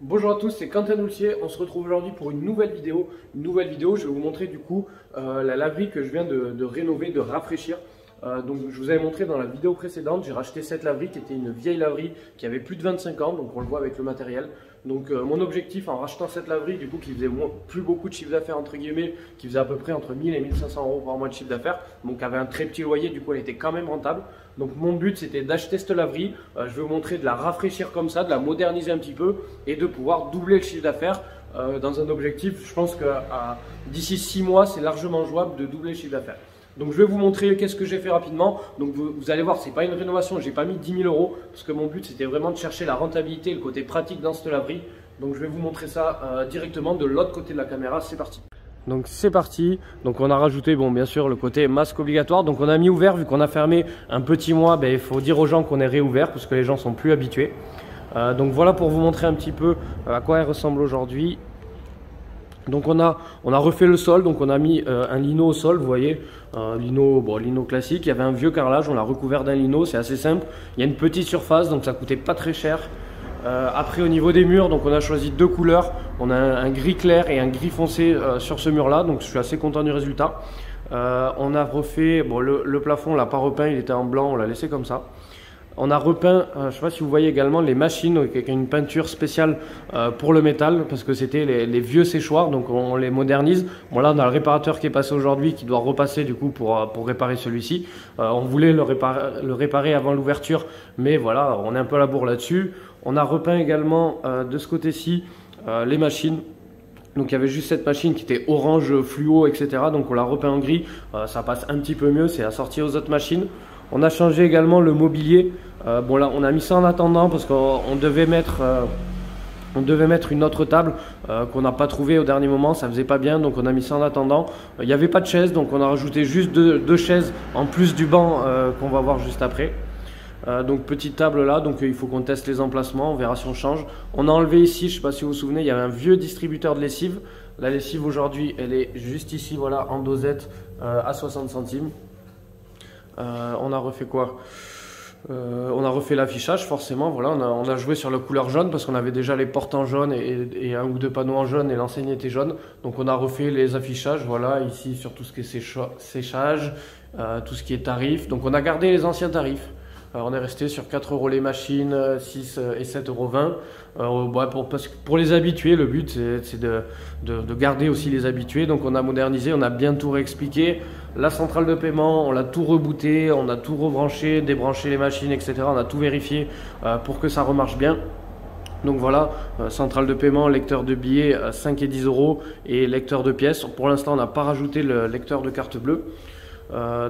Bonjour à tous, c'est Quentin Houlsier. On se retrouve aujourd'hui pour une nouvelle vidéo. Je vais vous montrer du coup la laverie que je viens de rénover, de rafraîchir. Donc je vous avais montré dans la vidéo précédente, j'ai racheté cette laverie qui était une vieille laverie qui avait plus de 25 ans, donc on le voit avec le matériel. Donc mon objectif en rachetant cette laverie, du coup qui faisait plus beaucoup de chiffre d'affaires entre guillemets, qui faisait à peu près entre 1000 et 1500 euros par mois de chiffre d'affaires, donc avait un très petit loyer, du coup elle était quand même rentable. Donc mon but c'était d'acheter cette laverie, je vais vous montrer de la rafraîchir comme ça, de la moderniser un petit peu et de pouvoir doubler le chiffre d'affaires dans un objectif. Je pense que d'ici 6 mois c'est largement jouable de doubler le chiffre d'affaires. Donc je vais vous montrer qu'est-ce que j'ai fait rapidement. Donc vous allez voir, c'est pas une rénovation, j'ai pas mis 10 000 euros parce que mon but c'était vraiment de chercher la rentabilité, le côté pratique dans cette laverie. Donc je vais vous montrer ça directement de l'autre côté de la caméra, c'est parti. Donc c'est parti, donc on a rajouté bien sûr le côté masque obligatoire, donc on a mis ouvert vu qu'on a fermé un petit mois, il faut dire aux gens qu'on est réouvert parce que les gens sont plus habitués. Donc voilà pour vous montrer un petit peu à quoi elle ressemble aujourd'hui. Donc on a refait le sol, donc on a mis un lino au sol, vous voyez, lino classique. Il y avait un vieux carrelage, on l'a recouvert d'un lino, c'est assez simple. Il y a une petite surface, donc ça coûtait pas très cher. Après au niveau des murs, donc on a choisi deux couleurs. On a un gris clair et un gris foncé sur ce mur là, donc je suis assez content du résultat. On a refait, le plafond on l'a pas repeint, il était en blanc, on l'a laissé comme ça. On a repeint, je ne sais pas si vous voyez également les machines avec une peinture spéciale pour le métal parce que c'était les vieux séchoirs, donc on les modernise. Bon là on a le réparateur qui est passé aujourd'hui qui doit repasser du coup pour réparer celui-ci. On voulait le réparer avant l'ouverture, mais voilà, on est un peu à la bourre là-dessus. On a repeint également de ce côté-ci les machines. Donc il y avait juste cette machine qui était orange fluo, etc. Donc on l'a repeint en gris, ça passe un petit peu mieux, c'est assorti aux autres machines. On a changé également le mobilier. Bon là on a mis ça en attendant parce qu'on devait mettre une autre table qu'on n'a pas trouvé au dernier moment, ça faisait pas bien, donc on a mis ça en attendant. Il n'y avait pas de chaise, donc on a rajouté juste deux chaises en plus du banc qu'on va voir juste après. Donc petite table là, donc il faut qu'on teste les emplacements, on verra si on change. On a enlevé ici, je ne sais pas si vous vous souvenez, il y avait un vieux distributeur de lessive. La lessive aujourd'hui elle est juste ici, voilà, en dosette à 60 centimes. On a refait quoi? On a refait l'affichage forcément, voilà, on a joué sur la couleur jaune parce qu'on avait déjà les portes en jaune et un ou deux panneaux en jaune et l'enseigne était jaune. Donc on a refait les affichages, voilà, ici sur tout ce qui est séchage, tout ce qui est tarif. Donc on a gardé les anciens tarifs. On est resté sur 4 euros les machines, 6 et 7,20 €. Pour les habitués, le but c'est de garder aussi les habitués. Donc on a modernisé, on a bien tout réexpliqué. La centrale de paiement, on l'a tout rebooté, on a tout rebranché, débranché les machines, etc. On a tout vérifié pour que ça remarche bien. Donc voilà, centrale de paiement, lecteur de billets 5 et 10 € et lecteur de pièces. Pour l'instant, on n'a pas rajouté le lecteur de carte bleue.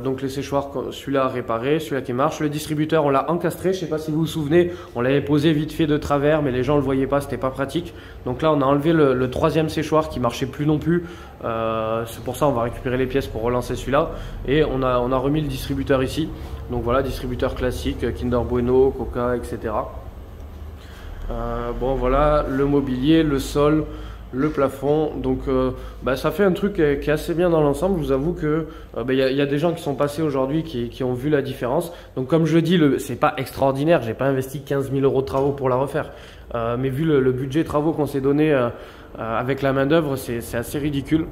Donc les séchoirs, celui-là réparé, celui-là qui marche. Le distributeur on l'a encastré, je ne sais pas si vous vous souvenez, on l'avait posé vite fait de travers mais les gens ne le voyaient pas, c'était pas pratique. Donc là on a enlevé le troisième séchoir qui marchait plus non plus, c'est pour ça on va récupérer les pièces pour relancer celui-là. Et on a remis le distributeur ici, donc voilà, distributeur classique, Kinder Bueno, Coca, etc. Bon voilà, le mobilier, le sol, le plafond, donc ça fait un truc qui est assez bien dans l'ensemble. Je vous avoue que y a des gens qui sont passés aujourd'hui qui ont vu la différence. Donc comme je dis, c'est pas extraordinaire, j'ai pas investi 15 000 € de travaux pour la refaire, mais vu le budget travaux qu'on s'est donné avec la main d'œuvre, c'est assez ridicule.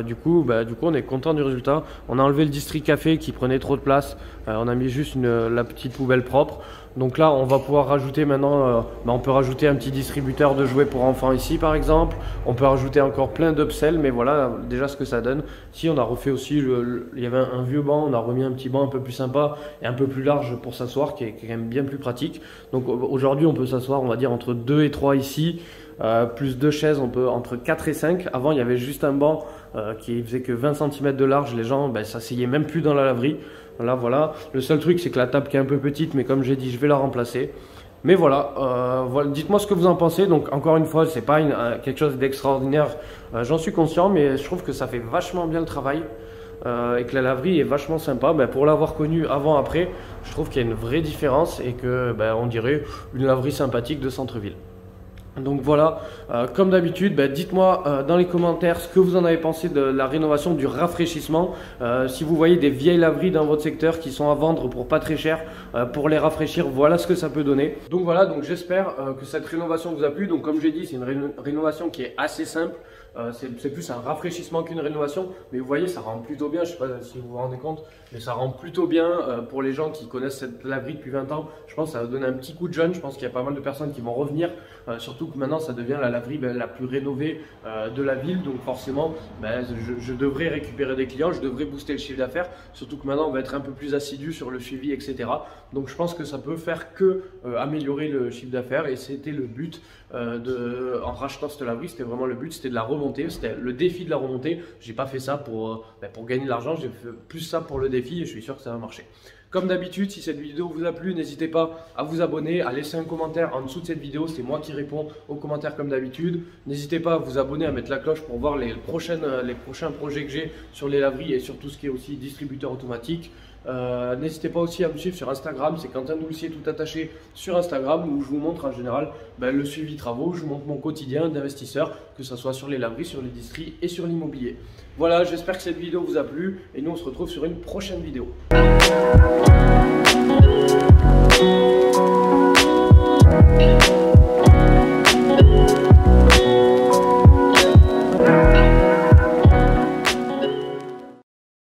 Du coup on est content du résultat. On a enlevé le district café qui prenait trop de place, on a mis juste la petite poubelle propre. Donc là on va pouvoir rajouter maintenant, on peut rajouter un petit distributeur de jouets pour enfants ici par exemple. On peut rajouter encore plein d'upsells, mais voilà déjà ce que ça donne. Si on a refait aussi, il y avait un vieux banc, on a remis un petit banc un peu plus sympa et un peu plus large pour s'asseoir, qui est quand même bien plus pratique. Donc aujourd'hui on peut s'asseoir, on va dire entre 2 et 3 ici. Plus deux chaises, on peut entre 4 et 5. Avant il y avait juste un banc qui faisait que 20 cm de large, les gens s'asseyaient même plus dans la laverie. Voilà. Le seul truc c'est que la table qui est un peu petite, mais comme j'ai dit je vais la remplacer. Mais voilà, dites-moi ce que vous en pensez. Donc encore une fois, c'est pas quelque chose d'extraordinaire, j'en suis conscient, mais je trouve que ça fait vachement bien le travail et que la laverie est vachement sympa. Pour l'avoir connue avant après, je trouve qu'il y a une vraie différence et que on dirait une laverie sympathique de centre-ville. Donc voilà, comme d'habitude, dites-moi dans les commentaires ce que vous en avez pensé de la rénovation, du rafraîchissement. Si vous voyez des vieilles laveries dans votre secteur qui sont à vendre pour pas très cher, pour les rafraîchir, voilà ce que ça peut donner. Donc voilà, donc j'espère que cette rénovation vous a plu. Donc comme j'ai dit, c'est une rénovation qui est assez simple. C'est plus un rafraîchissement qu'une rénovation, mais vous voyez, ça rend plutôt bien. Je ne sais pas si vous vous rendez compte, mais ça rend plutôt bien pour les gens qui connaissent cette laverie depuis 20 ans. Je pense que ça va donner un petit coup de jeune. Je pense qu'il y a pas mal de personnes qui vont revenir, surtout que maintenant ça devient la laverie la plus rénovée de la ville. Donc forcément, je devrais récupérer des clients, je devrais booster le chiffre d'affaires, surtout que maintenant on va être un peu plus assidu sur le suivi, etc. Donc je pense que ça peut faire que améliorer le chiffre d'affaires, et c'était le but en rachetant cette laverie. C'était vraiment le but, c'était de la remonter, c'était le défi de la remonter. J'ai pas fait ça pour gagner de l'argent, j'ai fait plus ça pour le défi, et je suis sûr que ça va marcher. Comme d'habitude, si cette vidéo vous a plu, n'hésitez pas à vous abonner, à laisser un commentaire en dessous de cette vidéo. C'est moi qui réponds aux commentaires comme d'habitude. N'hésitez pas à vous abonner, à mettre la cloche pour voir les prochains projets que j'ai sur les laveries et sur tout ce qui est aussi distributeur automatique. N'hésitez pas aussi à me suivre sur Instagram, c'est Quentin Doulcier tout attaché sur Instagram, où je vous montre en général le suivi travaux, je vous montre mon quotidien d'investisseur, que ce soit sur les laveries, sur les distries et sur l'immobilier. Voilà, j'espère que cette vidéo vous a plu, et nous on se retrouve sur une prochaine vidéo.